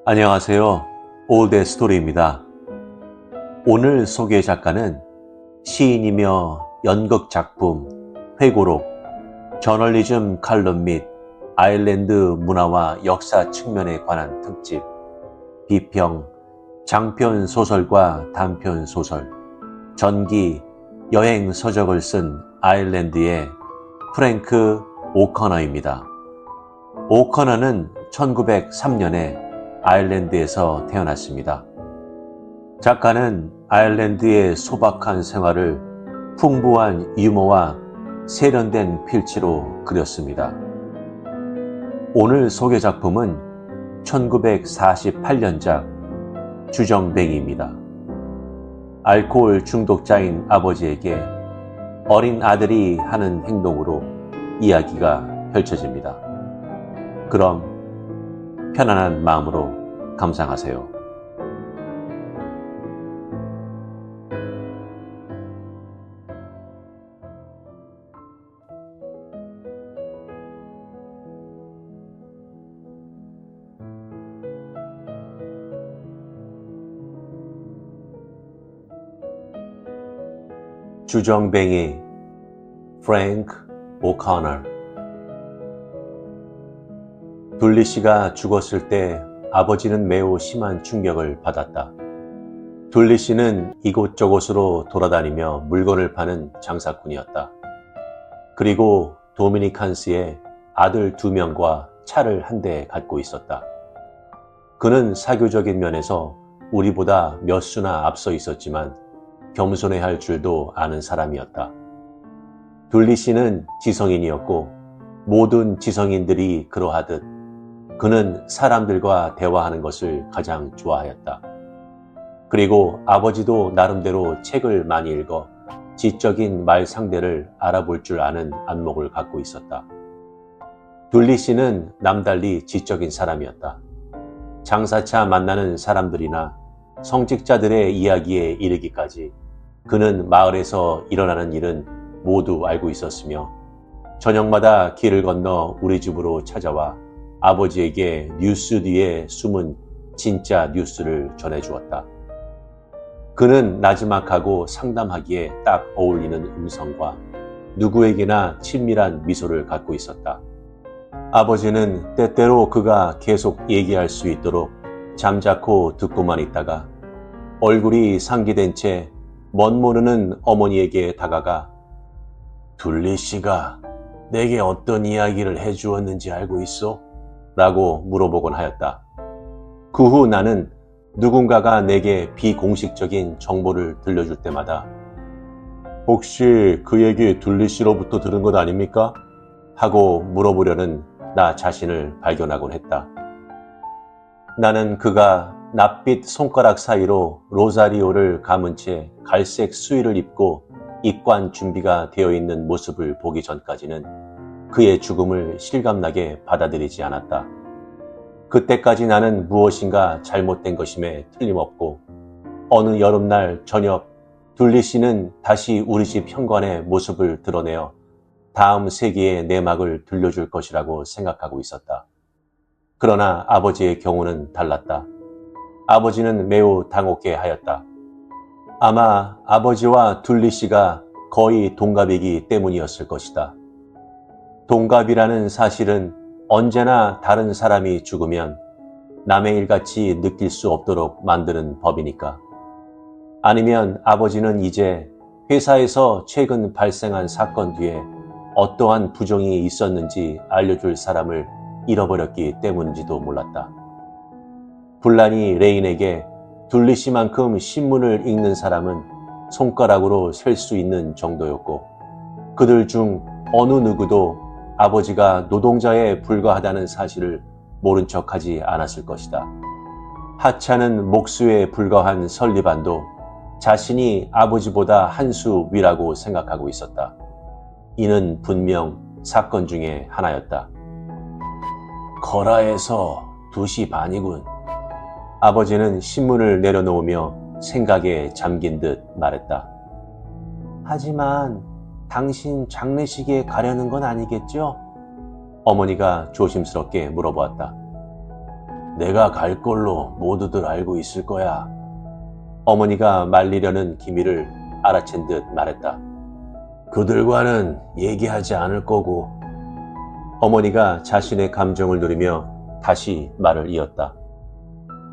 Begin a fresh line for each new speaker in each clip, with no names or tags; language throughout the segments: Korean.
안녕하세요. 올드 스토리입니다. 오늘 소개 작가는 시인이며 연극 작품, 회고록, 저널리즘 칼럼 및 아일랜드 문화와 역사 측면에 관한 특집, 비평, 장편 소설과 단편 소설, 전기, 여행 서적을 쓴 아일랜드의 프랭크 오커너입니다. 오커너는 1903년에 아일랜드에서 태어났습니다. 작가는 아일랜드의 소박한 생활을 풍부한 유머와 세련된 필치로 그렸습니다. 오늘 소개 작품은 1948년작 주정뱅이입니다. 알코올 중독자인 아버지에게 어린 아들이 하는 행동으로 이야기가 펼쳐집니다. 그럼 편안한 마음으로 감상하세요. 주정뱅이 프랭크 오커너. 둘리 씨가 죽었을 때 아버지는 매우 심한 충격을 받았다. 둘리 씨는 이곳저곳으로 돌아다니며 물건을 파는 장사꾼이었다. 그리고 도미니칸스에 아들 2명과 차를 한 대 갖고 있었다. 그는 사교적인 면에서 우리보다 몇 수나 앞서 있었지만 겸손해야 할 줄도 아는 사람이었다. 둘리 씨는 지성인이었고 모든 지성인들이 그러하듯 그는 사람들과 대화하는 것을 가장 좋아하였다. 그리고 아버지도 나름대로 책을 많이 읽어 지적인 말 상대를 알아볼 줄 아는 안목을 갖고 있었다. 둘리 씨는 남달리 지적인 사람이었다. 장사차 만나는 사람들이나 성직자들의 이야기에 이르기까지 그는 마을에서 일어나는 일은 모두 알고 있었으며 저녁마다 길을 건너 우리 집으로 찾아와 아버지에게 뉴스 뒤에 숨은 진짜 뉴스를 전해주었다. 그는 나지막하고 상담하기에 딱 어울리는 음성과 누구에게나 친밀한 미소를 갖고 있었다. 아버지는 때때로 그가 계속 얘기할 수 있도록 잠자코 듣고만 있다가 얼굴이 상기된 채 멋모르는 어머니에게 다가가 둘리 씨가 내게 어떤 이야기를 해주었는지 알고 있어? 라고 물어보곤 하였다. 그 후 나는 누군가가 내게 비공식적인 정보를 들려줄 때마다 혹시 그 얘기 둘리 씨로부터 들은 것 아닙니까? 하고 물어보려는 나 자신을 발견하곤 했다. 나는 그가 낯빛 손가락 사이로 로사리오를 감은 채 갈색 수의를 입고 입관 준비가 되어 있는 모습을 보기 전까지는 그의 죽음을 실감나게 받아들이지 않았다. 그때까지 나는 무엇인가 잘못된 것임에 틀림없고 어느 여름날 저녁 둘리 씨는 다시 우리 집 현관의 모습을 드러내어 다음 세기의 내막을 들려줄 것이라고 생각하고 있었다. 그러나 아버지의 경우는 달랐다. 아버지는 매우 당혹해 하였다. 아마 아버지와 둘리 씨가 거의 동갑이기 때문이었을 것이다. 동갑이라는 사실은 언제나 다른 사람이 죽으면 남의 일같이 느낄 수 없도록 만드는 법이니까. 아니면 아버지는 이제 회사에서 최근 발생한 사건 뒤에 어떠한 부정이 있었는지 알려줄 사람을 잃어버렸기 때문인지도 몰랐다. 불란이 레인에게 둘리 씨만큼 신문을 읽는 사람은 손가락으로 셀 수 있는 정도였고 그들 중 어느 누구도 아버지가 노동자에 불과하다는 사실을 모른 척하지 않았을 것이다. 하찮은 목수에 불과한 설리반도 자신이 아버지보다 한 수 위라고 생각하고 있었다. 이는 분명 사건 중에 하나였다. 거라에서 2시 반이군. 아버지는 신문을 내려놓으며 생각에 잠긴 듯 말했다. 하지만 당신 장례식에 가려는 건 아니겠죠? 어머니가 조심스럽게 물어보았다. 내가 갈 걸로 모두들 알고 있을 거야. 어머니가 말리려는 기미를 알아챈 듯 말했다. 그들과는 얘기하지 않을 거고. 어머니가 자신의 감정을 누리며 다시 말을 이었다.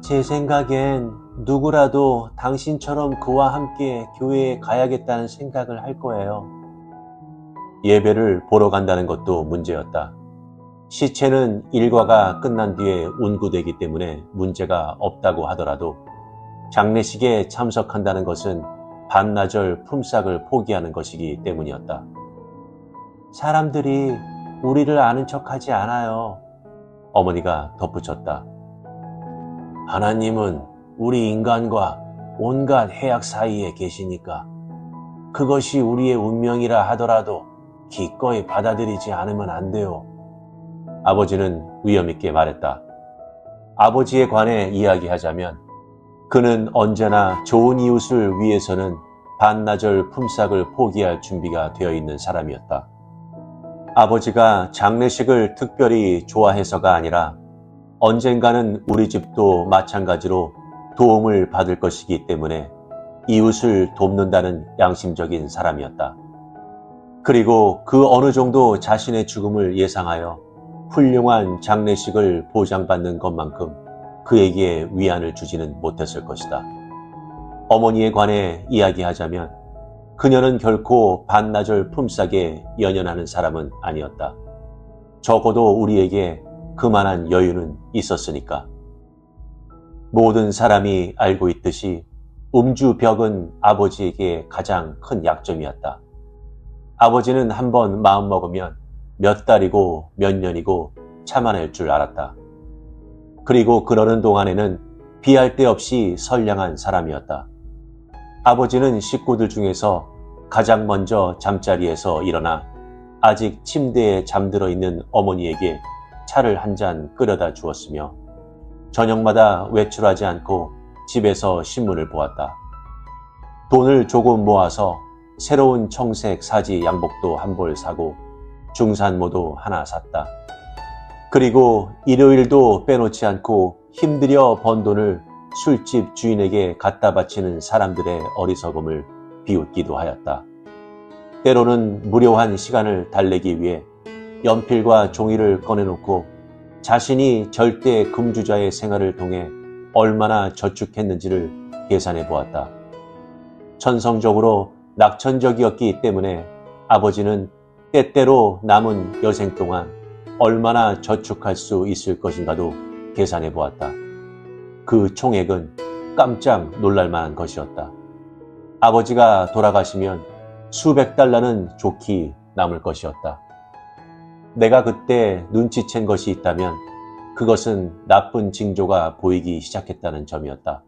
제 생각엔 누구라도 당신처럼 그와 함께 교회에 가야겠다는 생각을 할 거예요. 예배를 보러 간다는 것도 문제였다. 시체는 일과가 끝난 뒤에 운구되기 때문에 문제가 없다고 하더라도 장례식에 참석한다는 것은 반나절 품삯을 포기하는 것이기 때문이었다. 사람들이 우리를 아는 척하지 않아요. 어머니가 덧붙였다. 하나님은 우리 인간과 온갖 해악 사이에 계시니까 그것이 우리의 운명이라 하더라도 기꺼이 받아들이지 않으면 안 돼요. 아버지는 위엄있게 말했다. 아버지에 관해 이야기하자면 그는 언제나 좋은 이웃을 위해서는 반나절 품삯을 포기할 준비가 되어 있는 사람이었다. 아버지가 장례식을 특별히 좋아해서가 아니라 언젠가는 우리 집도 마찬가지로 도움을 받을 것이기 때문에 이웃을 돕는다는 양심적인 사람이었다. 그리고 그 어느 정도 자신의 죽음을 예상하여 훌륭한 장례식을 보장받는 것만큼 그에게 위안을 주지는 못했을 것이다. 어머니에 관해 이야기하자면 그녀는 결코 반나절 품삯에 연연하는 사람은 아니었다. 적어도 우리에게 그만한 여유는 있었으니까. 모든 사람이 알고 있듯이 음주벽은 아버지에게 가장 큰 약점이었다. 아버지는 한번 마음먹으면 몇 달이고 몇 년이고 참아낼 줄 알았다. 그리고 그러는 동안에는 비할 데 없이 선량한 사람이었다. 아버지는 식구들 중에서 가장 먼저 잠자리에서 일어나 아직 침대에 잠들어 있는 어머니에게 차를 한 잔 끓여다 주었으며 저녁마다 외출하지 않고 집에서 신문을 보았다. 돈을 조금 모아서 새로운 청색 사지 양복도 한 벌 사고 중산모도 하나 샀다. 그리고 일요일도 빼놓지 않고 힘들여 번 돈을 술집 주인에게 갖다 바치는 사람들의 어리석음을 비웃기도 하였다. 때로는 무료한 시간을 달래기 위해 연필과 종이를 꺼내놓고 자신이 절대 금주자의 생활을 통해 얼마나 저축했는지를 계산해 보았다. 천성적으로 낙천적이었기 때문에 아버지는 때때로 남은 여생 동안 얼마나 저축할 수 있을 것인가도 계산해 보았다. 그 총액은 깜짝 놀랄 만한 것이었다. 아버지가 돌아가시면 수백 달러는 좋게 남을 것이었다. 내가 그때 눈치챈 것이 있다면 그것은 나쁜 징조가 보이기 시작했다는 점이었다.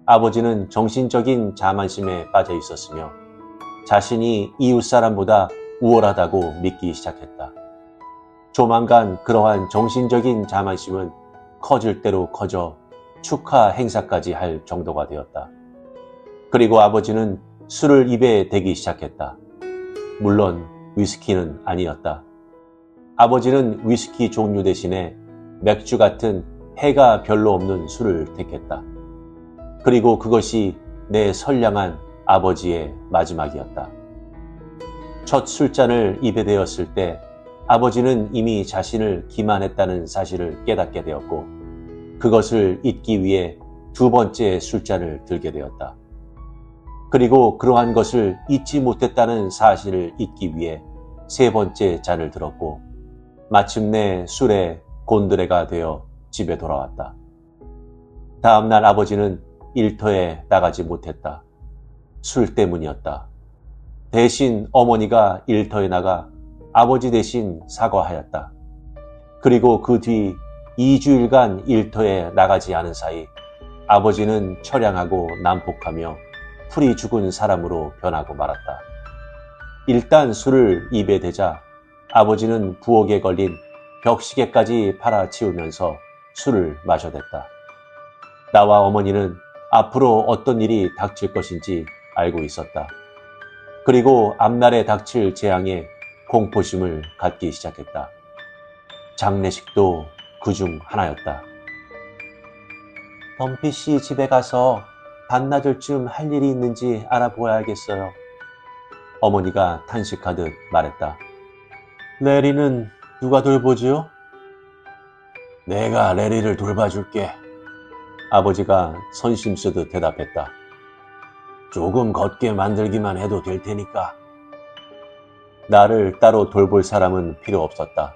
아버지는 정신적인 자만심에 빠져 있었으며 자신이 이웃 사람보다 우월하다고 믿기 시작했다. 조만간 그러한 정신적인 자만심은 커질 대로 커져 축하 행사까지 할 정도가 되었다. 그리고 아버지는 술을 입에 대기 시작했다. 물론 위스키는 아니었다. 아버지는 위스키 종류 대신에 맥주 같은 해가 별로 없는 술을 택했다. 그리고 그것이 내 선량한 아버지의 마지막이었다. 첫 술잔을 입에 대었을 때 아버지는 이미 자신을 기만했다는 사실을 깨닫게 되었고 그것을 잊기 위해 두 번째 술잔을 들게 되었다. 그리고 그러한 것을 잊지 못했다는 사실을 잊기 위해 세 번째 잔을 들었고 마침내 술에 곤드레가 되어 집에 돌아왔다. 다음날 아버지는 일터에 나가지 못했다. 술 때문이었다. 대신 어머니가 일터에 나가 아버지 대신 사과하였다. 그리고 그 뒤 2주일간 일터에 나가지 않은 사이 아버지는 처량하고 난폭하며 풀이 죽은 사람으로 변하고 말았다. 일단 술을 입에 대자 아버지는 부엌에 걸린 벽시계까지 팔아치우면서 술을 마셔댔다. 나와 어머니는 앞으로 어떤 일이 닥칠 것인지 알고 있었다. 그리고 앞날에 닥칠 재앙에 공포심을 갖기 시작했다. 장례식도 그중 하나였다. 덤피 씨 집에 가서 반나절쯤 할 일이 있는지 알아보아야겠어요. 어머니가 탄식하듯 말했다. 레리는 누가 돌보지요? 내가 레리를 돌봐줄게. 아버지가 선심 쓰듯 대답했다. 조금 걷게 만들기만 해도 될 테니까. 나를 따로 돌볼 사람은 필요 없었다.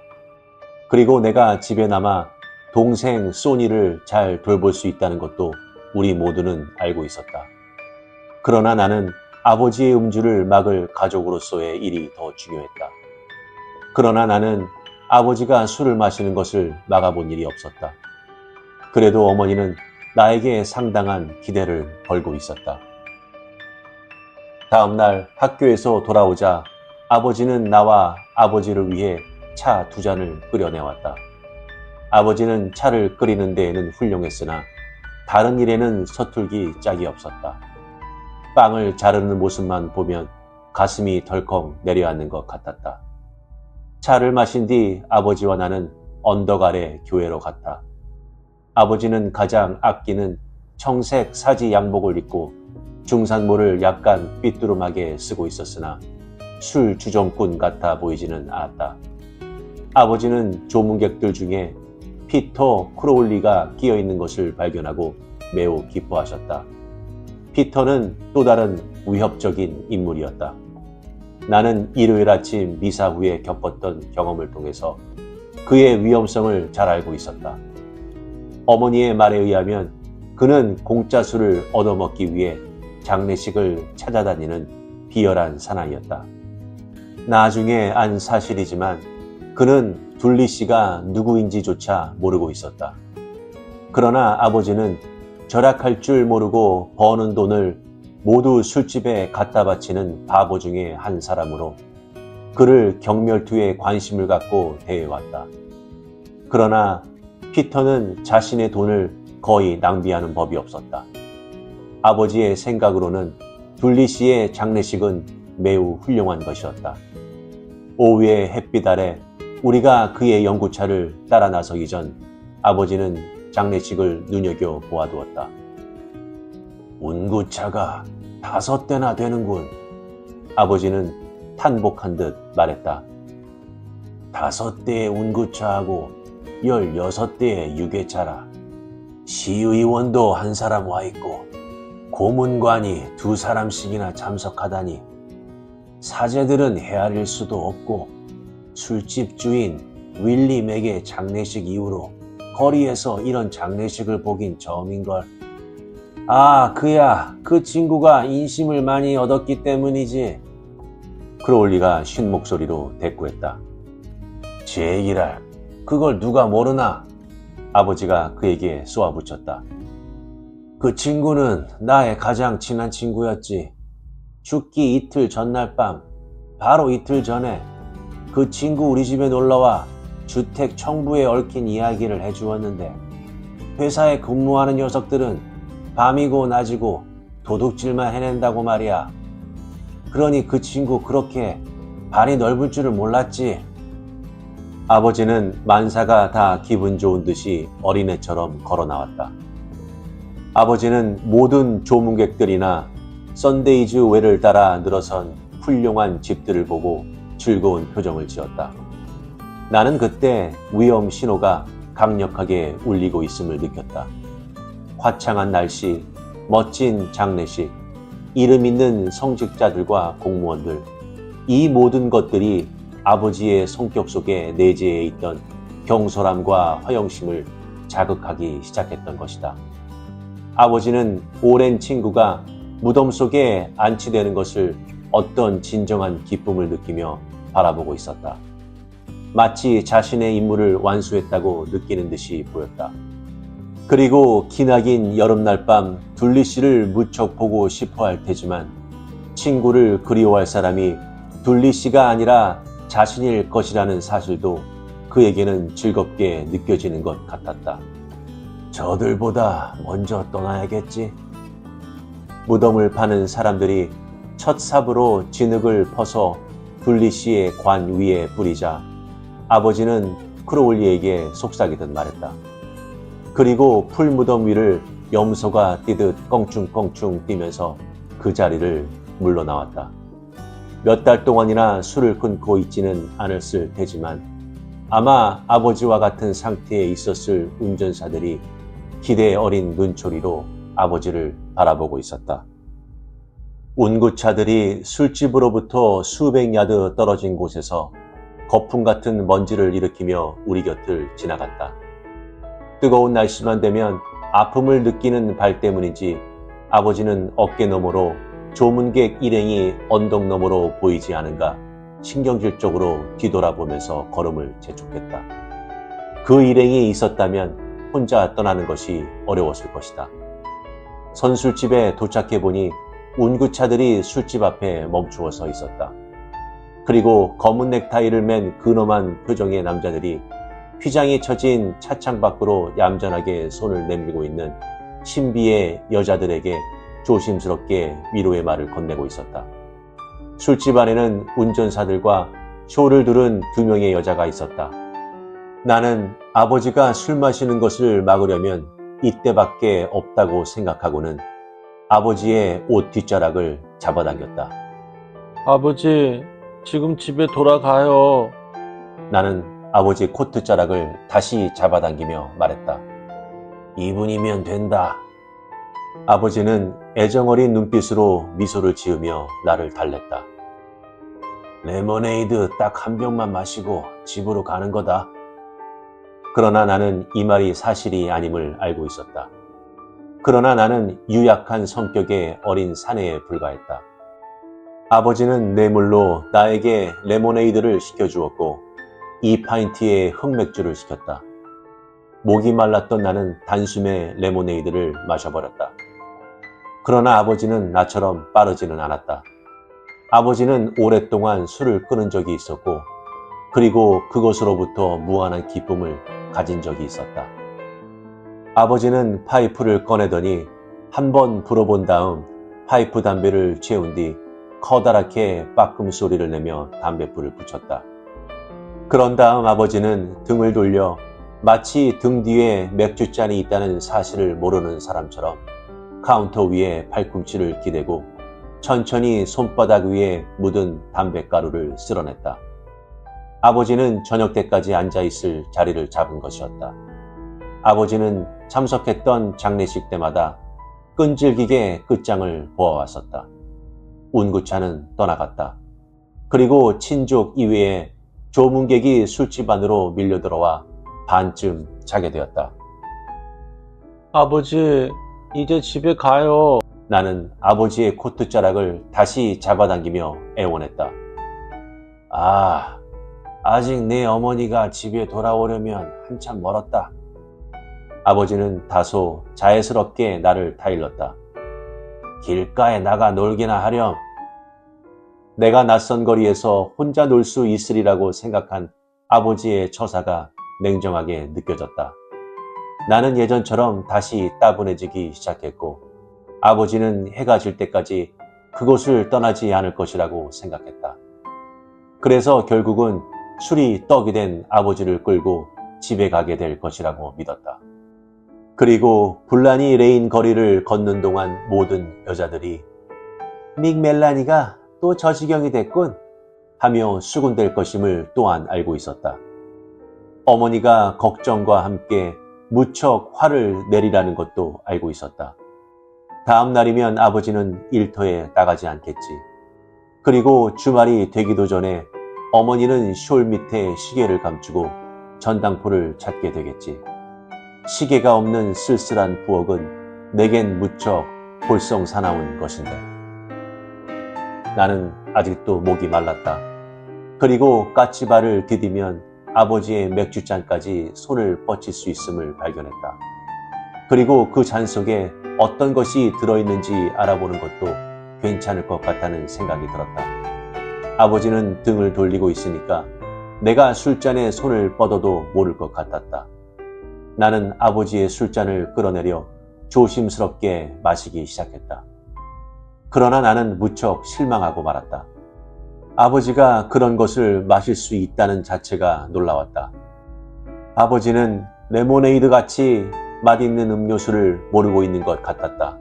그리고 내가 집에 남아 동생 소니를 잘 돌볼 수 있다는 것도 우리 모두는 알고 있었다. 그러나 나는 아버지의 음주를 막을 가족으로서의 일이 더 중요했다. 그러나 나는 아버지가 술을 마시는 것을 막아본 일이 없었다. 그래도 어머니는 나에게 상당한 기대를 걸고 있었다. 다음 날 학교에서 돌아오자 아버지는 나와 아버지를 위해 차 2잔을 끓여내왔다. 아버지는 차를 끓이는 데에는 훌륭했으나 다른 일에는 서툴기 짝이 없었다. 빵을 자르는 모습만 보면 가슴이 덜컥 내려앉는 것 같았다. 차를 마신 뒤 아버지와 나는 언덕 아래 교회로 갔다. 아버지는 가장 아끼는 청색 사지 양복을 입고 중산모를 약간 삐뚤음하게 쓰고 있었으나 술 주정꾼 같아 보이지는 않았다. 아버지는 조문객들 중에 피터 크로울리가 끼어있는 것을 발견하고 매우 기뻐하셨다. 피터는 또 다른 위협적인 인물이었다. 나는 일요일 아침 미사 후에 겪었던 경험을 통해서 그의 위험성을 잘 알고 있었다. 어머니의 말에 의하면 그는 공짜 술을 얻어먹기 위해 장례식을 찾아다니는 비열한 사나이였다. 나중에 안 사실이지만 그는 둘리 씨가 누구인지조차 모르고 있었다. 그러나 아버지는 절약할 줄 모르고 버는 돈을 모두 술집에 갖다 바치는 바보 중에 한 사람으로 그를 경멸투에 관심을 갖고 대해왔다. 그러나 피터는 자신의 돈을 거의 낭비하는 법이 없었다. 아버지의 생각으로는 둘리 씨의 장례식은 매우 훌륭한 것이었다. 오후의 햇빛 아래 우리가 그의 연구차를 따라 나서기 전 아버지는 장례식을 눈여겨 보아두었다. 운구차가 5대나 되는군. 아버지는 탄복한 듯 말했다. 5대의 운구차하고 16대의 유괴차라. 시의원도 한 사람 와 있고 고문관이 2사람씩이나 참석하다니 사제들은 헤아릴 수도 없고 술집 주인 윌리 맥의 장례식 이후로 거리에서 이런 장례식을 보긴 처음인걸. 아, 그야. 그 친구가 인심을 많이 얻었기 때문이지. 크로울리가 쉰 목소리로 대꾸했다. 제기랄, 그걸 누가 모르나? 아버지가 그에게 쏘아붙였다. 그 친구는 나의 가장 친한 친구였지. 죽기 이틀 전날 밤, 바로 이틀 전에 그 친구 우리 집에 놀러와 주택 청부에 얽힌 이야기를 해주었는데 회사에 근무하는 녀석들은 밤이고 낮이고 도둑질만 해낸다고 말이야. 그러니 그 친구 그렇게 발이 넓을 줄을 몰랐지. 아버지는 만사가 다 기분 좋은 듯이 어린애처럼 걸어 나왔다. 아버지는 모든 조문객들이나 선데이즈 외를 따라 늘어선 훌륭한 집들을 보고 즐거운 표정을 지었다. 나는 그때 위험 신호가 강력하게 울리고 있음을 느꼈다. 화창한 날씨, 멋진 장례식, 이름 있는 성직자들과 공무원들, 이 모든 것들이 아버지의 성격 속에 내재해 있던 경솔함과 허영심을 자극하기 시작했던 것이다. 아버지는 오랜 친구가 무덤 속에 안치되는 것을 어떤 진정한 기쁨을 느끼며 바라보고 있었다. 마치 자신의 임무를 완수했다고 느끼는 듯이 보였다. 그리고 기나긴 여름날 밤 둘리 씨를 무척 보고 싶어 할 테지만 친구를 그리워할 사람이 둘리 씨가 아니라 자신일 것이라는 사실도 그에게는 즐겁게 느껴지는 것 같았다. 저들보다 먼저 떠나야겠지. 무덤을 파는 사람들이 첫 삽으로 진흙을 퍼서 둘리 씨의 관 위에 뿌리자 아버지는 크로울리에게 속삭이듯 말했다. 그리고 풀무덤 위를 염소가 뛰듯 껑충껑충 뛰면서 그 자리를 물러나왔다. 몇 달 동안이나 술을 끊고 있지는 않았을 테지만 아마 아버지와 같은 상태에 있었을 운전사들이 기대 어린 눈초리로 아버지를 바라보고 있었다. 운구차들이 술집으로부터 수백 야드 떨어진 곳에서 거품 같은 먼지를 일으키며 우리 곁을 지나갔다. 뜨거운 날씨만 되면 아픔을 느끼는 발 때문인지 아버지는 어깨 너머로 조문객 일행이 언덕 너머로 보이지 않은가 신경질적으로 뒤돌아보면서 걸음을 재촉했다. 그 일행이 있었다면 혼자 떠나는 것이 어려웠을 것이다. 선술집에 도착해보니 운구차들이 술집 앞에 멈추어 서 있었다. 그리고 검은 넥타이를 맨 근엄한 표정의 남자들이 휘장이 쳐진 차창 밖으로 얌전하게 손을 내밀고 있는 신비의 여자들에게 조심스럽게 위로의 말을 건네고 있었다. 술집 안에는 운전사들과 쇼를 두른 2명의 여자가 있었다. 나는 아버지가 술 마시는 것을 막으려면 이때밖에 없다고 생각하고는 아버지의 옷 뒷자락을 잡아당겼다.
아버지, 지금 집에 돌아가요.
나는 아버지 코트 자락을 다시 잡아당기며 말했다. 2분이면 된다. 아버지는 애정어린 눈빛으로 미소를 지으며 나를 달랬다. 레모네이드 딱 한 병만 마시고 집으로 가는 거다. 그러나 나는 이 말이 사실이 아님을 알고 있었다. 그러나 나는 유약한 성격의 어린 사내에 불과했다. 아버지는 뇌물로 나에게 레모네이드를 시켜주었고 2파인트의 흑맥주를 시켰다. 목이 말랐던 나는 단숨에 레모네이드를 마셔버렸다. 그러나 아버지는 나처럼 빠르지는 않았다. 아버지는 오랫동안 술을 끊은 적이 있었고 그리고 그것으로부터 무한한 기쁨을 가진 적이 있었다. 아버지는 파이프를 꺼내더니 한번 불어본 다음 파이프 담배를 채운 뒤 커다랗게 빠끔 소리를 내며 담뱃불을 붙였다. 그런 다음 아버지는 등을 돌려 마치 등 뒤에 맥주잔이 있다는 사실을 모르는 사람처럼 카운터 위에 팔꿈치를 기대고 천천히 손바닥 위에 묻은 담뱃가루를 쓸어냈다. 아버지는 저녁 때까지 앉아있을 자리를 잡은 것이었다. 아버지는 참석했던 장례식 때마다 끈질기게 끝장을 보아왔었다. 운구차는 떠나갔다. 그리고 친족 이외에 조문객이 술집 안으로 밀려들어와 반쯤 자게 되었다.
아버지, 이제 집에 가요.
나는 아버지의 코트 자락을 다시 잡아당기며 애원했다. 아직 내 어머니가 집에 돌아오려면 한참 멀었다. 아버지는 다소 자애스럽게 나를 타일렀다. 길가에 나가 놀기나 하렴. 내가 낯선 거리에서 혼자 놀 수 있으리라고 생각한 아버지의 처사가 냉정하게 느껴졌다. 나는 예전처럼 다시 따분해지기 시작했고 아버지는 해가 질 때까지 그곳을 떠나지 않을 것이라고 생각했다. 그래서 결국은 술이 떡이 된 아버지를 끌고 집에 가게 될 것이라고 믿었다. 그리고 불란이 레인 거리를 걷는 동안 모든 여자들이 믹 멜라니가 또 저 지경이 됐군 하며 수군될 것임을 또한 알고 있었다. 어머니가 걱정과 함께 무척 화를 내리라는 것도 알고 있었다. 다음 날이면 아버지는 일터에 나가지 않겠지. 그리고 주말이 되기도 전에 어머니는 숄 밑에 시계를 감추고 전당포를 찾게 되겠지. 시계가 없는 쓸쓸한 부엌은 내겐 무척 볼썽사나운 것인데. 나는 아직도 목이 말랐다. 그리고 까치발을 디디면 아버지의 맥주잔까지 손을 뻗칠 수 있음을 발견했다. 그리고 그 잔 속에 어떤 것이 들어있는지 알아보는 것도 괜찮을 것 같다는 생각이 들었다. 아버지는 등을 돌리고 있으니까 내가 술잔에 손을 뻗어도 모를 것 같았다. 나는 아버지의 술잔을 끌어내려 조심스럽게 마시기 시작했다. 그러나 나는 무척 실망하고 말았다. 아버지가 그런 것을 마실 수 있다는 자체가 놀라웠다. 아버지는 레모네이드 같이 맛있는 음료수를 모르고 있는 것 같았다.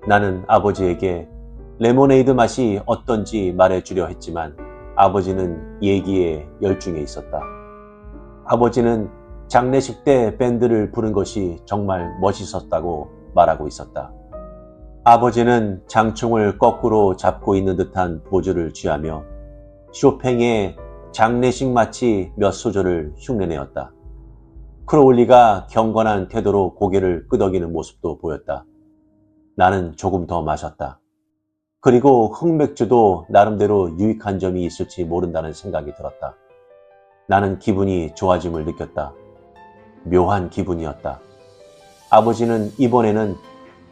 나는 아버지에게 레모네이드 맛이 어떤지 말해주려 했지만 아버지는 얘기에 열중해 있었다. 아버지는 장례식 때 밴드를 부른 것이 정말 멋있었다고 말하고 있었다. 아버지는 장총을 거꾸로 잡고 있는 듯한 포즈를 취하며 쇼팽의 장례식 마치 몇 소절을 흉내내었다. 크로울리가 경건한 태도로 고개를 끄덕이는 모습도 보였다. 나는 조금 더 마셨다. 그리고 흑맥주도 나름대로 유익한 점이 있을지 모른다는 생각이 들었다. 나는 기분이 좋아짐을 느꼈다. 묘한 기분이었다. 아버지는 이번에는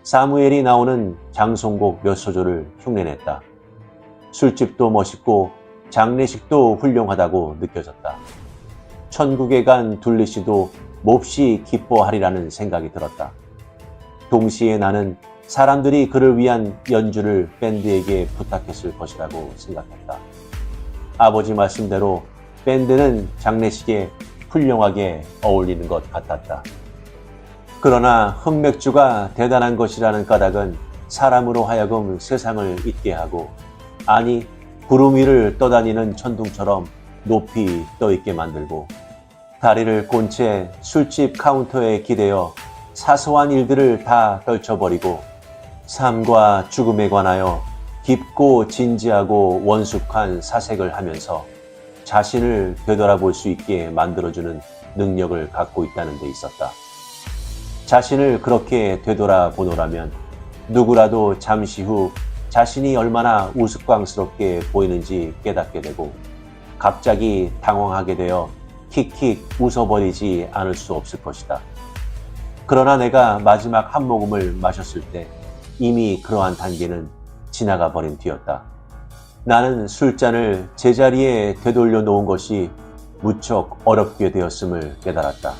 사무엘이 나오는 장송곡 몇 소절을 흉내냈다. 술집도 멋있고 장례식도 훌륭하다고 느껴졌다. 천국에 간 둘리씨도 몹시 기뻐하리라는 생각이 들었다. 동시에 나는 사람들이 그를 위한 연주를 밴드에게 부탁했을 것이라고 생각했다. 아버지 말씀대로 밴드는 장례식에 훌륭하게 어울리는 것 같았다. 그러나 흑맥주가 대단한 것이라는 까닭은 사람으로 하여금 세상을 잊게 하고, 아니 구름 위를 떠다니는 천둥처럼 높이 떠있게 만들고, 다리를 꼰 채 술집 카운터에 기대어 사소한 일들을 다 떨쳐버리고 삶과 죽음에 관하여 깊고 진지하고 원숙한 사색을 하면서 자신을 되돌아볼 수 있게 만들어주는 능력을 갖고 있다는 데 있었다. 자신을 그렇게 되돌아보노라면 누구라도 잠시 후 자신이 얼마나 우스꽝스럽게 보이는지 깨닫게 되고 갑자기 당황하게 되어 킥킥 웃어버리지 않을 수 없을 것이다. 그러나 내가 마지막 한 모금을 마셨을 때 이미 그러한 단계는 지나가 버린 뒤였다. 나는 술잔을 제자리에 되돌려 놓은 것이 무척 어렵게 되었음을 깨달았다.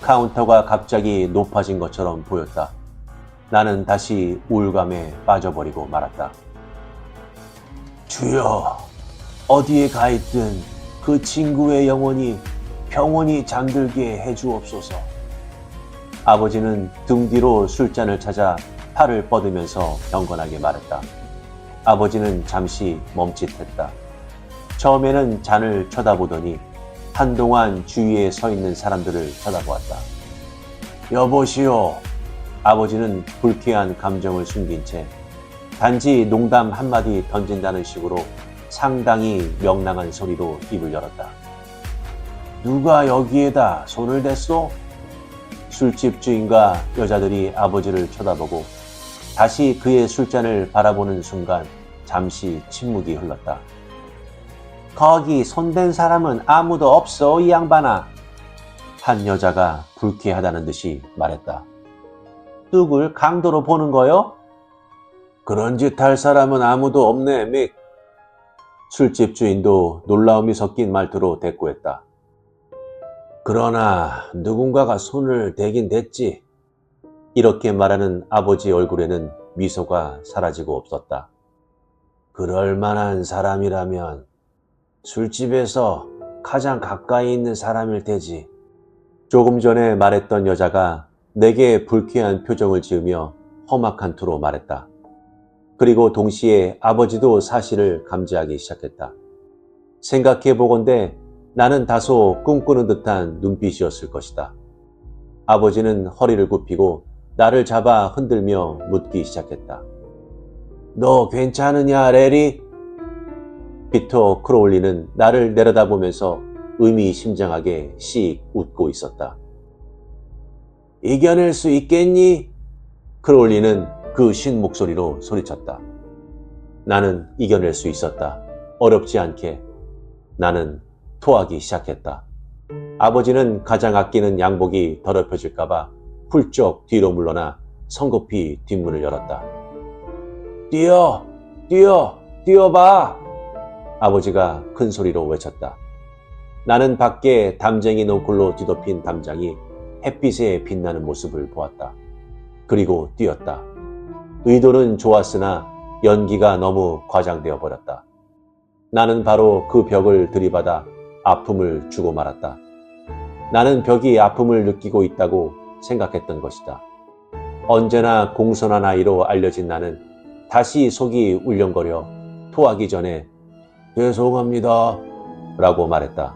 카운터가 갑자기 높아진 것처럼 보였다. 나는 다시 우울감에 빠져버리고 말았다. 주여, 어디에 가 있든 그 친구의 영혼이 평온히 잠들게 해주옵소서. 아버지는 등 뒤로 술잔을 찾아 팔을 뻗으면서 경건하게 말했다. 아버지는 잠시 멈칫했다. 처음에는 잔을 쳐다보더니 한동안 주위에 서 있는 사람들을 쳐다보았다. 여보시오. 아버지는 불쾌한 감정을 숨긴 채 단지 농담 한마디 던진다는 식으로 상당히 명랑한 소리로 입을 열었다. 누가 여기에다 손을 댔소? 술집 주인과 여자들이 아버지를 쳐다보고 다시 그의 술잔을 바라보는 순간 잠시 침묵이 흘렀다. 거기 손댄 사람은 아무도 없어, 이 양반아. 한 여자가 불쾌하다는 듯이 말했다. 누굴 강도로 보는 거요? 그런 짓 할 사람은 아무도 없네, 믹. 술집 주인도 놀라움이 섞인 말투로 대꾸했다. 그러나 누군가가 손을 대긴 댔지. 이렇게 말하는 아버지 얼굴에는 미소가 사라지고 없었다. 그럴 만한 사람이라면 술집에서 가장 가까이 있는 사람일 테지. 조금 전에 말했던 여자가 내게 불쾌한 표정을 지으며 험악한 투로 말했다. 그리고 동시에 아버지도 사실을 감지하기 시작했다. 생각해보건대 나는 다소 꿈꾸는 듯한 눈빛이었을 것이다. 아버지는 허리를 굽히고 나를 잡아 흔들며 묻기 시작했다. 너 괜찮으냐, 레리? 피터 크로울리는 나를 내려다보면서 의미심장하게 씩 웃고 있었다. 이겨낼 수 있겠니? 크로울리는 그 쉰 목소리로 소리쳤다. 나는 이겨낼 수 있었다. 어렵지 않게. 나는 토하기 시작했다. 아버지는 가장 아끼는 양복이 더럽혀질까봐 훌쩍 뒤로 물러나 성급히 뒷문을 열었다. 뛰어! 뛰어! 뛰어봐! 아버지가 큰 소리로 외쳤다. 나는 밖에 담쟁이 넝쿨로 뒤덮인 담장이 햇빛에 빛나는 모습을 보았다. 그리고 뛰었다. 의도는 좋았으나 연기가 너무 과장되어 버렸다. 나는 바로 그 벽을 들이받아 아픔을 주고 말았다. 나는 벽이 아픔을 느끼고 있다고 생각했던 것이다. 언제나 공손한 아이로 알려진 나는 다시 속이 울렁거려 토하기 전에 죄송합니다 라고 말했다.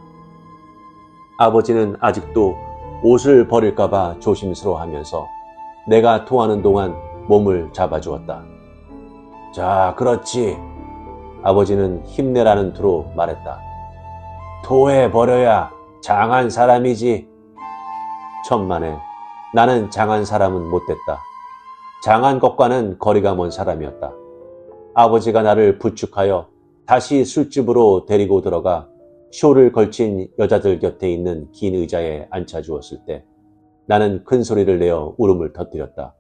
아버지는 아직도 옷을 버릴까봐 조심스러워하면서 내가 토하는 동안 몸을 잡아주었다. 자, 그렇지. 아버지는 힘내라는 투로 말했다. 토해버려야 장한 사람이지. 천만에 나는 장한 사람은 못됐다. 장한 것과는 거리가 먼 사람이었다. 아버지가 나를 부축하여 다시 술집으로 데리고 들어가 쇼를 걸친 여자들 곁에 있는 긴 의자에 앉혀주었을 때 나는 큰 소리를 내어 울음을 터뜨렸다.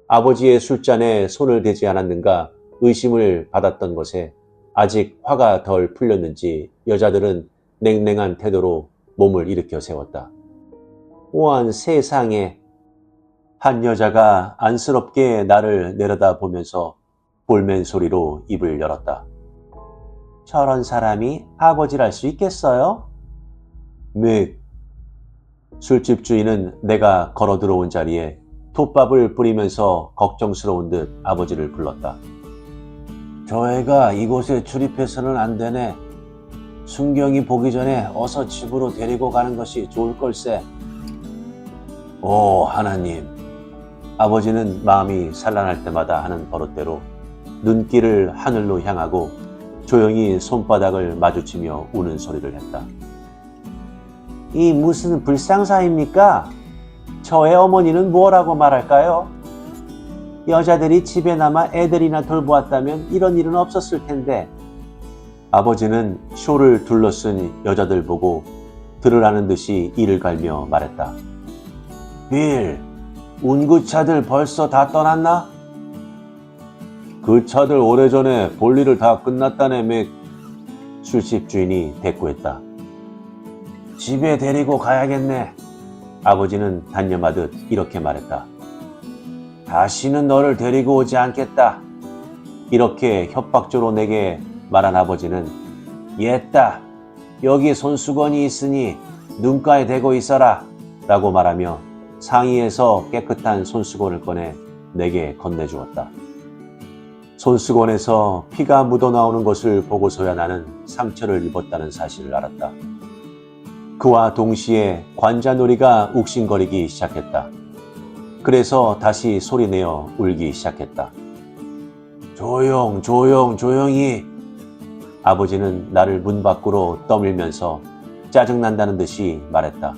아버지의 술잔에 손을 대지 않았는가 의심을 받았던 것에 아직 화가 덜 풀렸는지 여자들은 냉랭한 태도로 몸을 일으켜 세웠다. 오한 세상에. 한 여자가 안쓰럽게 나를 내려다보면서 볼멘 소리로 입을 열었다. 저런 사람이 아버지랄 수 있겠어요? 맥. 술집 주인은 내가 걸어 들어온 자리에 톱밥을 뿌리면서 걱정스러운 듯 아버지를 불렀다. 저 애가 이곳에 출입해서는 안 되네. 순경이 보기 전에 어서 집으로 데리고 가는 것이 좋을 걸세. 오, 하나님. 아버지는 마음이 산란할 때마다 하는 버릇대로 눈길을 하늘로 향하고 조용히 손바닥을 마주치며 우는 소리를 했다. 이 무슨 불상사입니까? 저의 어머니는 뭐라고 말할까요? 여자들이 집에 남아 애들이나 돌보았다면 이런 일은 없었을 텐데. 아버지는 쇼를 둘러쓴 여자들 보고 들으라는 듯이 이를 갈며 말했다. 빌, 운구차들 벌써 다 떠났나? 그 차들 오래전에 볼일을 다 끝났다네 맥. 술집 주인이 대꾸했다. 집에 데리고 가야겠네. 아버지는 단념하듯 이렇게 말했다. 다시는 너를 데리고 오지 않겠다. 이렇게 협박조로 내게 말한 아버지는 옛다. 여기 손수건이 있으니 눈가에 대고 있어라 라고 말하며 상의에서 깨끗한 손수건을 꺼내 내게 건네주었다. 손수건에서 피가 묻어나오는 것을 보고서야 나는 상처를 입었다는 사실을 알았다. 그와 동시에 관자놀이가 욱신거리기 시작했다. 그래서 다시 소리내어 울기 시작했다. 조용히. 아버지는 나를 문 밖으로 떠밀면서 짜증난다는 듯이 말했다.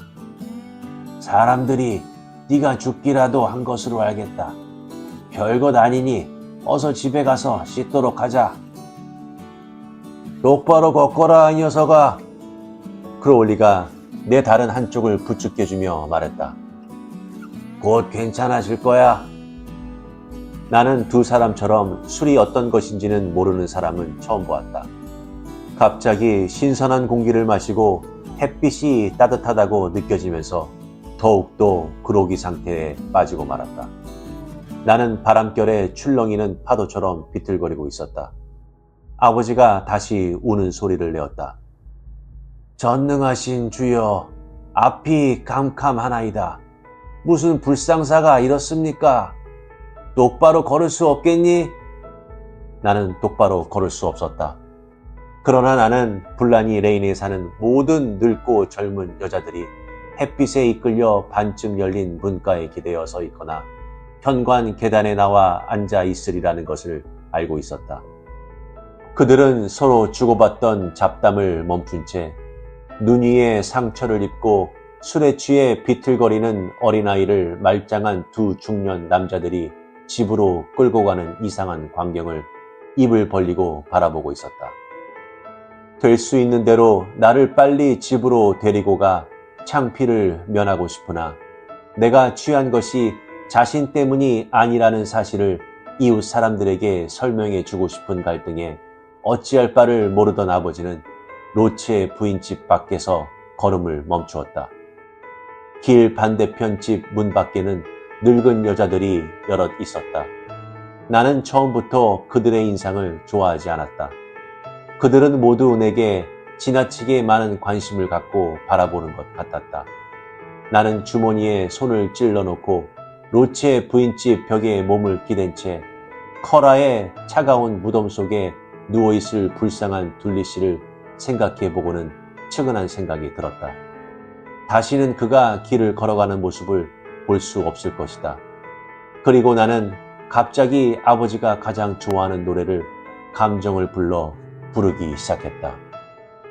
사람들이 네가 죽기라도 한 것으로 알겠다. 별것 아니니 어서 집에 가서 씻도록 하자. 똑바로 걷거라 이 녀석아. 크로울리가 내 다른 한쪽을 부축해주며 말했다. 곧 괜찮아질 거야. 나는 두 사람처럼 술이 어떤 것인지는 모르는 사람은 처음 보았다. 갑자기 신선한 공기를 마시고 햇빛이 따뜻하다고 느껴지면서 더욱더 그로기 상태에 빠지고 말았다. 나는 바람결에 출렁이는 파도처럼 비틀거리고 있었다. 아버지가 다시 우는 소리를 내었다. 전능하신 주여, 앞이 캄캄하나이다. 무슨 불상사가 이렇습니까? 똑바로 걸을 수 없겠니? 나는 똑바로 걸을 수 없었다. 그러나 나는 불란이 레인에 사는 모든 늙고 젊은 여자들이 햇빛에 이끌려 반쯤 열린 문가에 기대어 서 있거나 현관 계단에 나와 앉아 있으리라는 것을 알고 있었다. 그들은 서로 주고받던 잡담을 멈춘 채 눈 위에 상처를 입고 술에 취해 비틀거리는 어린아이를 말짱한 두 중년 남자들이 집으로 끌고 가는 이상한 광경을 입을 벌리고 바라보고 있었다. 될 수 있는 대로 나를 빨리 집으로 데리고 가 창피를 면하고 싶으나 내가 취한 것이 자신 때문이 아니라는 사실을 이웃 사람들에게 설명해 주고 싶은 갈등에 어찌할 바를 모르던 아버지는 로체 부인집 밖에서 걸음을 멈추었다. 길 반대편 집 문 밖에는 늙은 여자들이 여럿 있었다. 나는 처음부터 그들의 인상을 좋아하지 않았다. 그들은 모두 내게 지나치게 많은 관심을 갖고 바라보는 것 같았다. 나는 주머니에 손을 찔러 놓고 로체 부인집 벽에 몸을 기댄 채 커라의 차가운 무덤 속에 누워있을 불쌍한 둘리 씨를 생각해보고는 측은한 생각이 들었다. 다시는 그가 길을 걸어가는 모습을 볼 수 없을 것이다. 그리고 나는 갑자기 아버지가 가장 좋아하는 노래를 감정을 불러 부르기 시작했다.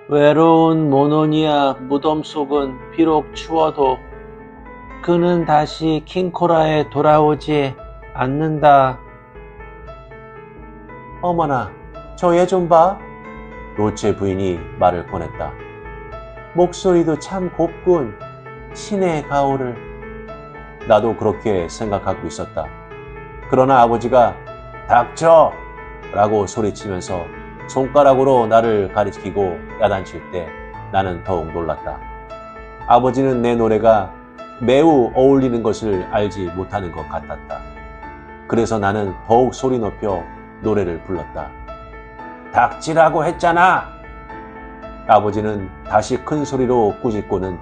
외로운 모노니아 무덤 속은 비록 추워도 그는 다시 킹코라에 돌아오지 않는다.
어머나, 저 애 좀 봐. 로체 부인이 말을 꺼냈다. 목소리도 참 곱군. 신의 가오를. 나도 그렇게 생각하고 있었다. 그러나 아버지가 닥쳐! 라고 소리치면서 손가락으로 나를 가리키고 야단칠 때 나는 더욱 놀랐다. 아버지는 내 노래가 매우 어울리는 것을 알지 못하는 것 같았다. 그래서 나는 더욱 소리 높여 노래를 불렀다. 닥치라고 했잖아! 아버지는 다시 큰 소리로 꾸짖고는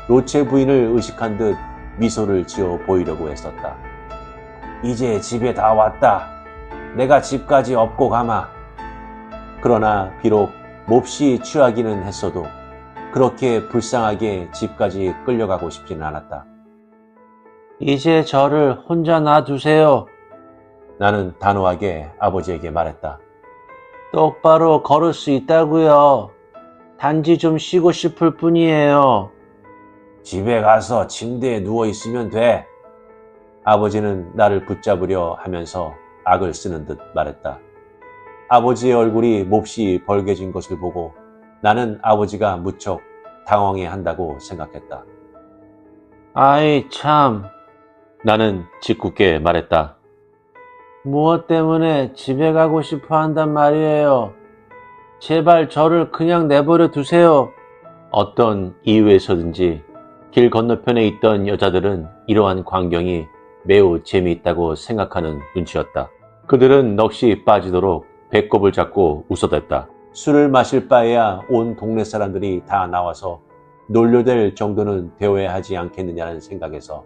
로체 부인을 의식한 듯 미소를 지어 보이려고 했었다. 이제 집에 다 왔다. 내가 집까지 업고 가마. 그러나 비록 몹시 취하기는 했어도 그렇게 불쌍하게 집까지 끌려가고 싶지는 않았다.
이제 저를 혼자 놔두세요.
나는 단호하게 아버지에게 말했다.
똑바로 걸을 수 있다고요. 단지 좀 쉬고 싶을 뿐이에요.
집에 가서 침대에 누워 있으면 돼. 아버지는 나를 붙잡으려 하면서 악을 쓰는 듯 말했다. 아버지의 얼굴이 몹시 벌개진 것을 보고 나는 아버지가 무척 당황해 한다고 생각했다.
아이 참,
나는 짓궂게 말했다.
무엇 때문에 집에 가고 싶어 한단 말이에요. 제발 저를 그냥 내버려 두세요.
어떤 이유에서든지 길 건너편에 있던 여자들은 이러한 광경이 매우 재미있다고 생각하는 눈치였다. 그들은 넋이 빠지도록 배꼽을 잡고 웃어댔다. 술을 마실 바에야 온 동네 사람들이 다 나와서 놀려댈 정도는 되어야 하지 않겠느냐는 생각에서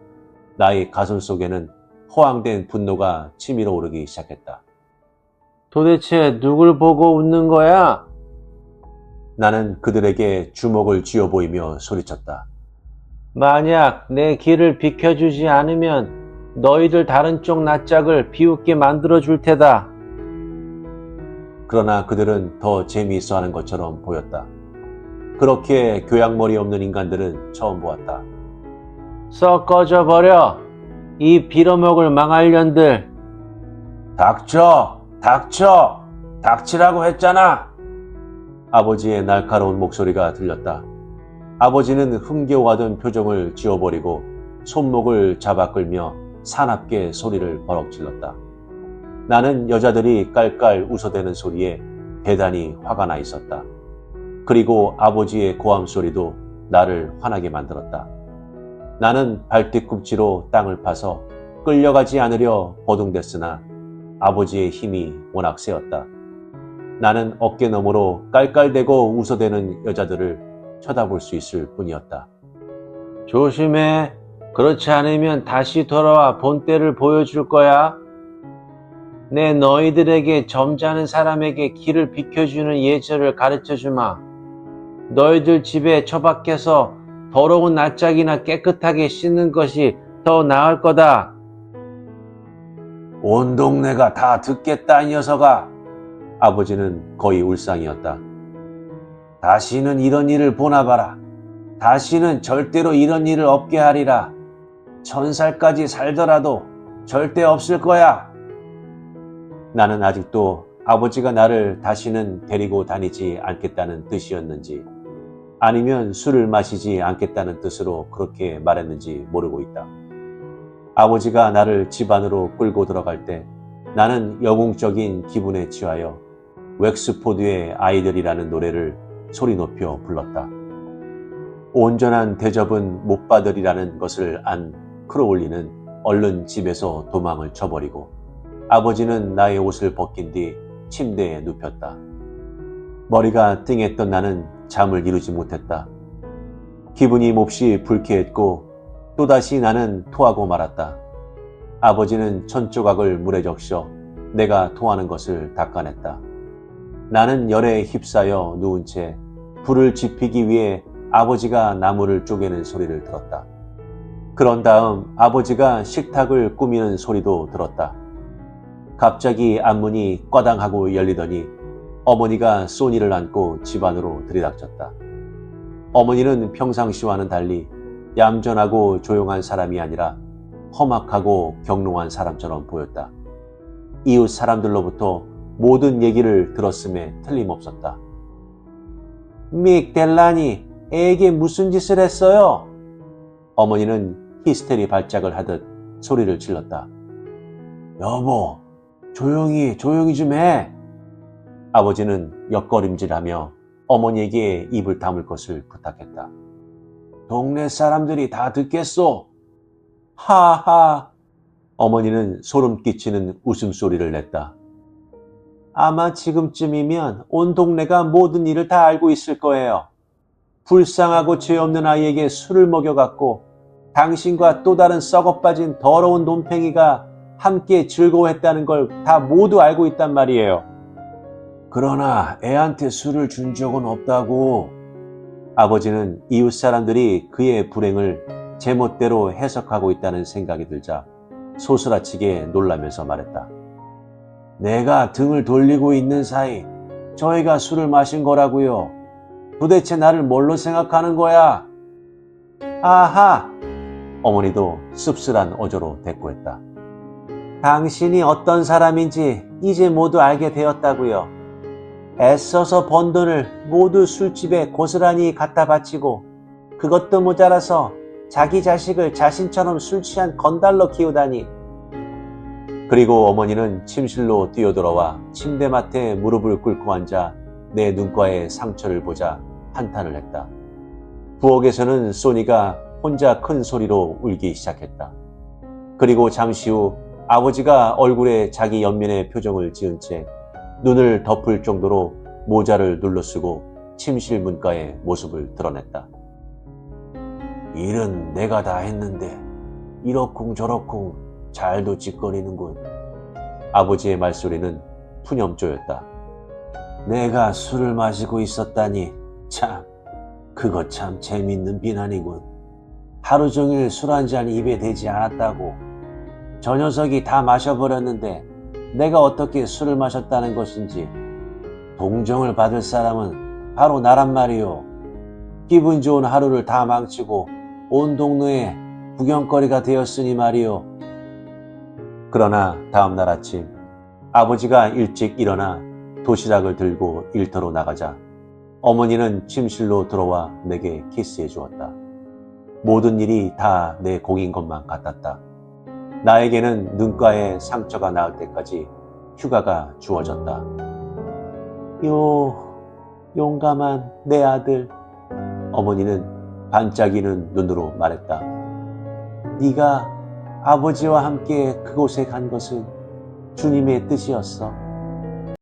나의 가슴 속에는 허황된 분노가 치밀어 오르기 시작했다.
도대체 누굴 보고 웃는 거야?
나는 그들에게 주먹을 쥐어 보이며 소리쳤다.
만약 내 길을 비켜주지 않으면 너희들 다른 쪽 낯짝을 비웃게 만들어 줄 테다.
그러나 그들은 더 재미있어 하는 것처럼 보였다. 그렇게 교양머리 없는 인간들은 처음 보았다.
썩 꺼져버려. 이 빌어먹을 망할년들.
닥쳐! 닥쳐! 닥치라고 했잖아! 아버지의 날카로운 목소리가 들렸다. 아버지는 흥겨워하던 표정을 지워버리고 손목을 잡아 끌며 사납게 소리를 버럭 질렀다. 나는 여자들이 깔깔 웃어대는 소리에 대단히 화가 나 있었다. 그리고 아버지의 고함 소리도 나를 화나게 만들었다. 나는 발뒤꿈치로 땅을 파서 끌려가지 않으려 버둥댔으나 아버지의 힘이 워낙 세었다. 나는 어깨 너머로 깔깔대고 웃어대는 여자들을 쳐다볼 수 있을 뿐이었다.
조심해. 그렇지 않으면 다시 돌아와 본때를 보여줄 거야. 내 너희들에게 점잖은 사람에게 길을 비켜주는 예절을 가르쳐주마. 너희들 집에 처박혀서 더러운 낯짝이나 깨끗하게 씻는 것이 더 나을 거다.
온 동네가 다 듣겠다, 이 녀석아. 아버지는 거의 울상이었다. 다시는 이런 일을 보나봐라. 다시는 절대로 이런 일을 없게 하리라. 1000살까지 살더라도 절대 없을 거야. 나는 아직도 아버지가 나를 다시는 데리고 다니지 않겠다는 뜻이었는지 아니면 술을 마시지 않겠다는 뜻으로 그렇게 말했는지 모르고 있다. 아버지가 나를 집 안으로 끌고 들어갈 때 나는 영웅적인 기분에 취하여 웩스포드의 아이들이라는 노래를 소리 높여 불렀다. 온전한 대접은 못 받으리라는 것을 안 크로울리는 얼른 집에서 도망을 쳐버리고 아버지는 나의 옷을 벗긴 뒤 침대에 눕혔다. 머리가 띵했던 나는 잠을 이루지 못했다. 기분이 몹시 불쾌했고 또다시 나는 토하고 말았다. 아버지는 천조각을 물에 적셔 내가 토하는 것을 닦아냈다. 나는 열에 휩싸여 누운 채 불을 지피기 위해 아버지가 나무를 쪼개는 소리를 들었다. 그런 다음 아버지가 식탁을 꾸미는 소리도 들었다. 갑자기 앞문이 꽈당하고 열리더니 어머니가 소니를 안고 집 안으로 들이닥쳤다. 어머니는 평상시와는 달리 얌전하고 조용한 사람이 아니라 험악하고 경롱한 사람처럼 보였다. 이웃 사람들로부터 모든 얘기를 들었음에 틀림없었다. 믹델란이 애에게 무슨 짓을 했어요? 어머니는 히스테리 발작을 하듯 소리를 질렀다. 여보, 조용히 좀 해. 아버지는 옆걸음질하며 어머니에게 입을 다물 것을 부탁했다. 동네 사람들이 다 듣겠소. 하하. 어머니는 소름 끼치는 웃음소리를 냈다. 아마 지금쯤이면 온 동네가 모든 일을 다 알고 있을 거예요. 불쌍하고 죄 없는 아이에게 술을 먹여갖고 당신과 또 다른 썩어빠진 더러운 놈팽이가 함께 즐거워했다는 걸 다 모두 알고 있단 말이에요. 그러나 애한테 술을 준 적은 없다고. 아버지는 이웃 사람들이 그의 불행을 제멋대로 해석하고 있다는 생각이 들자 소스라치게 놀라면서 말했다. 내가 등을 돌리고 있는 사이 저희가 술을 마신 거라고요. 도대체 나를 뭘로 생각하는 거야? 아하! 어머니도 씁쓸한 어조로 대꾸했다. 당신이 어떤 사람인지 이제 모두 알게 되었다고요. 애써서 번 돈을 모두 술집에 고스란히 갖다 바치고 그것도 모자라서 자기 자식을 자신처럼 술 취한 건달로 키우다니. 그리고 어머니는 침실로 뛰어들어와 침대맡에 무릎을 꿇고 앉아 내 눈가에 상처를 보자 한탄을 했다. 부엌에서는 소니가 혼자 큰 소리로 울기 시작했다. 그리고 잠시 후 아버지가 얼굴에 자기 연민의 표정을 지은 채 눈을 덮을 정도로 모자를 눌러쓰고 침실 문가에 모습을 드러냈다. 일은 내가 다 했는데 이러쿵 저러쿵 잘도 짓거리는군. 아버지의 말소리는 푸념조였다. 내가 술을 마시고 있었다니 참, 그거 참 재밌는 비난이군. 하루 종일 술 한 잔 입에 대지 않았다고. 저 녀석이 다 마셔버렸는데 내가 어떻게 술을 마셨다는 것인지 동정을 받을 사람은 바로 나란 말이오. 기분 좋은 하루를 다 망치고 온 동네에 구경거리가 되었으니 말이오. 그러나 다음날 아침 아버지가 일찍 일어나 도시락을 들고 일터로 나가자 어머니는 침실로 들어와 내게 키스해 주었다. 모든 일이 다 내 공인 것만 같았다. 나에게는 눈가에 상처가 나을 때까지 휴가가 주어졌다. 용감한 내 아들. 어머니는 반짝이는 눈으로 말했다. 네가 아버지와 함께 그곳에 간 것은 주님의 뜻이었어.